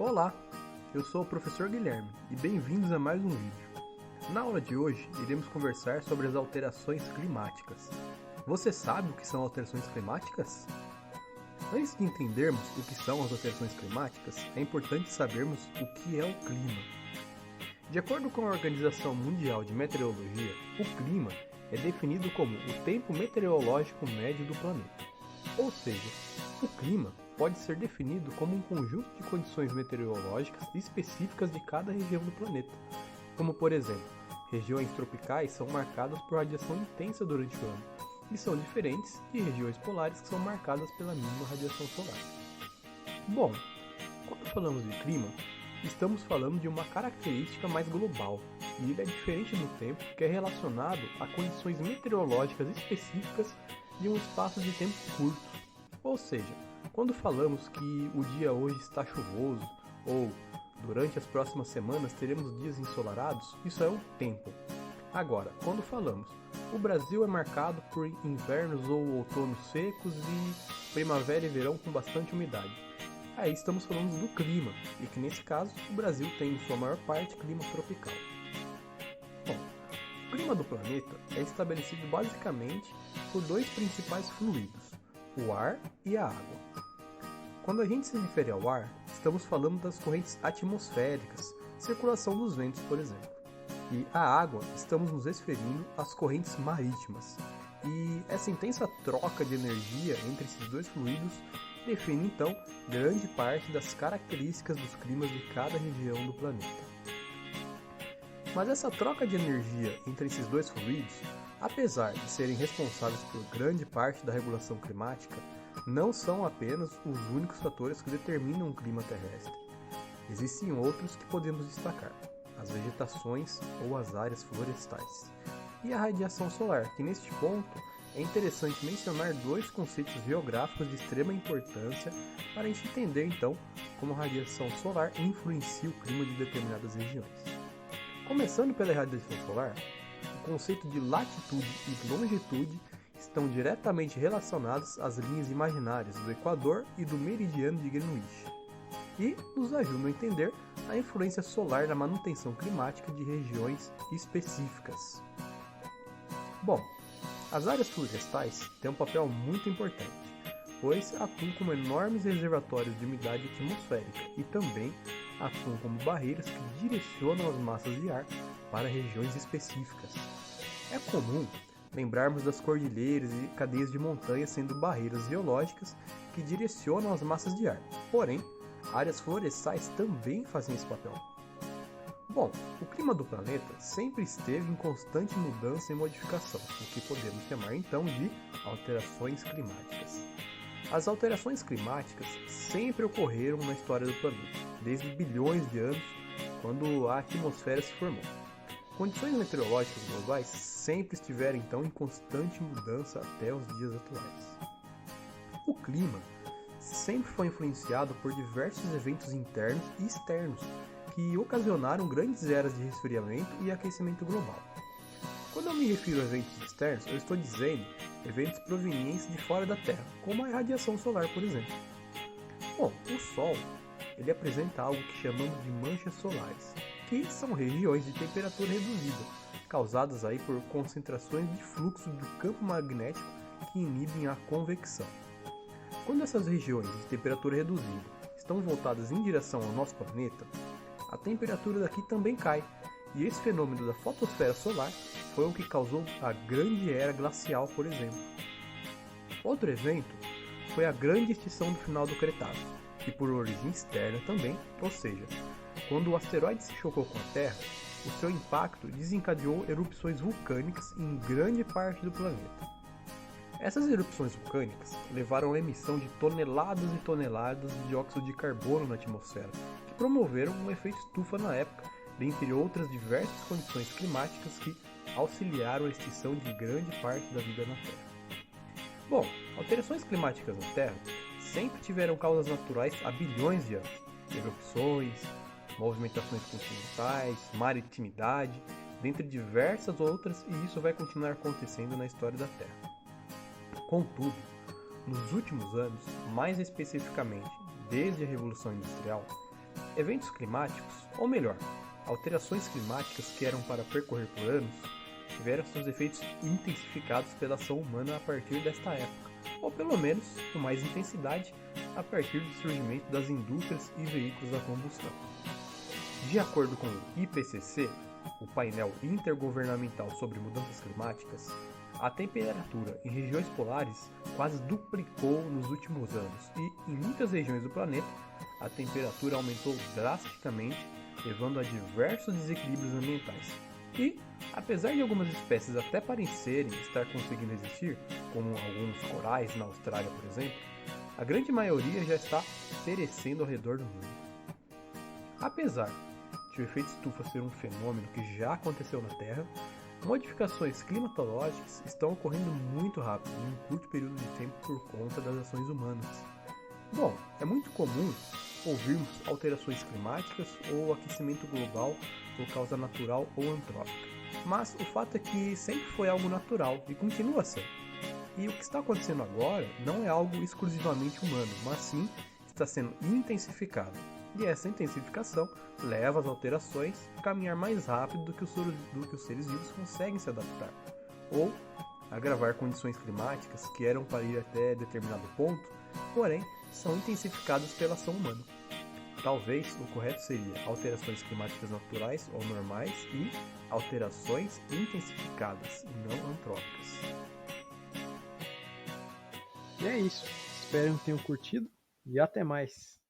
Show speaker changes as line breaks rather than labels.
Olá, eu sou o professor Guilherme e bem-vindos a mais um vídeo. Na aula de hoje, iremos conversar sobre as alterações climáticas. Você sabe o que são alterações climáticas? Antes de entendermos o que são as alterações climáticas, é importante sabermos o que é o clima. De acordo com a Organização Mundial de Meteorologia, o clima é definido como o tempo meteorológico médio do planeta. Ou seja, o clima pode ser definido como um conjunto de condições meteorológicas específicas de cada região do planeta, como por exemplo, regiões tropicais são marcadas por radiação intensa durante o ano e são diferentes de regiões polares que são marcadas pela mínima radiação solar. Bom, quando falamos de clima, estamos falando de uma característica mais global, e ele é diferente do tempo, que é relacionado a condições meteorológicas específicas de um espaço de tempo curto. Ou seja, quando falamos que o dia hoje está chuvoso, ou durante as próximas semanas teremos dias ensolarados, isso é um tempo. Agora, quando falamos o Brasil é marcado por invernos ou outonos secos e primavera e verão com bastante umidade, aí estamos falando do clima, e que nesse caso o Brasil tem em sua maior parte clima tropical. Bom, o clima do planeta é estabelecido basicamente por dois principais fluidos, o ar e a água. Quando a gente se refere ao ar, estamos falando das correntes atmosféricas, circulação dos ventos, por exemplo. E a água, estamos nos referindo às correntes marítimas. E essa intensa troca de energia entre esses dois fluidos define então grande parte das características dos climas de cada região do planeta. Mas essa troca de energia entre esses dois fluidos, apesar de serem responsáveis por grande parte da regulação climática, não são apenas os únicos fatores que determinam o clima terrestre. Existem outros que podemos destacar, as vegetações ou as áreas florestais, e a radiação solar, que neste ponto é interessante mencionar dois conceitos geográficos de extrema importância para a gente entender então como a radiação solar influencia o clima de determinadas regiões. Começando pela radiação solar, o conceito de latitude e longitude estão diretamente relacionados às linhas imaginárias do Equador e do meridiano de Greenwich, e nos ajudam a entender a influência solar na manutenção climática de regiões específicas. Bom, as áreas florestais têm um papel muito importante, pois atuam como enormes reservatórios de umidade atmosférica e também atuam como barreiras que direcionam as massas de ar para regiões específicas. É comum lembrarmos das cordilheiras e cadeias de montanhas sendo barreiras geológicas que direcionam as massas de ar, porém, áreas florestais também fazem esse papel. Bom, o clima do planeta sempre esteve em constante mudança e modificação, o que podemos chamar então de alterações climáticas. As alterações climáticas sempre ocorreram na história do planeta, desde bilhões de anos, quando a atmosfera se formou. Condições meteorológicas globais sempre estiveram então em constante mudança até os dias atuais. O clima sempre foi influenciado por diversos eventos internos e externos que ocasionaram grandes eras de resfriamento e aquecimento global. Quando eu me refiro a eventos externos, eu estou dizendo eventos provenientes de fora da Terra, como a irradiação solar, por exemplo. Bom, o Sol ele apresenta algo que chamamos de manchas solares, que são regiões de temperatura reduzida, causadas aí por concentrações de fluxo do campo magnético que inibem a convecção. Quando essas regiões de temperatura reduzida estão voltadas em direção ao nosso planeta, a temperatura daqui também cai, e esse fenômeno da fotosfera solar foi o que causou a grande era glacial, por exemplo. Outro evento foi a grande extinção do final do Cretáceo, que por origem externa também, ou seja, quando o asteroide se chocou com a Terra, o seu impacto desencadeou erupções vulcânicas em grande parte do planeta. Essas erupções vulcânicas levaram à emissão de toneladas e toneladas de dióxido de carbono na atmosfera, que promoveram um efeito estufa na época, dentre outras diversas condições climáticas que auxiliaram a extinção de grande parte da vida na Terra. Bom, alterações climáticas na Terra sempre tiveram causas naturais há bilhões de anos, erupções, movimentações continentais, maritimidade, dentre diversas outras, e isso vai continuar acontecendo na história da Terra. Contudo, nos últimos anos, mais especificamente desde a Revolução Industrial, Eventos climáticos, ou melhor, alterações climáticas que eram para percorrer por anos, tiveram seus efeitos intensificados pela ação humana a partir desta época, ou pelo menos com mais intensidade a partir do surgimento das indústrias e veículos a combustão. De acordo com o IPCC, o painel intergovernamental sobre mudanças climáticas, a temperatura em regiões polares quase duplicou nos últimos anos e, em muitas regiões do planeta, a temperatura aumentou drasticamente, levando a diversos desequilíbrios ambientais. E, apesar de algumas espécies até parecerem estar conseguindo existir, como alguns corais na Austrália, por exemplo, a grande maioria já está perecendo ao redor do mundo. Apesar de o efeito estufa ser um fenômeno que já aconteceu na Terra, modificações climatológicas estão ocorrendo muito rápido em um curto período de tempo por conta das ações humanas. Bom, é muito comum ouvirmos alterações climáticas ou aquecimento global por causa natural ou antrópica, mas o fato é que sempre foi algo natural e continua a ser. E o que está acontecendo agora não é algo exclusivamente humano, mas sim está sendo intensificado. E essa intensificação leva as alterações a caminhar mais rápido do que os seres vivos conseguem se adaptar, ou agravar condições climáticas que eram para ir até determinado ponto, porém são intensificadas pela ação humana. Talvez o correto seria alterações climáticas naturais ou normais e alterações intensificadas e não antrópicas.
E é isso. Espero que tenham curtido e até mais.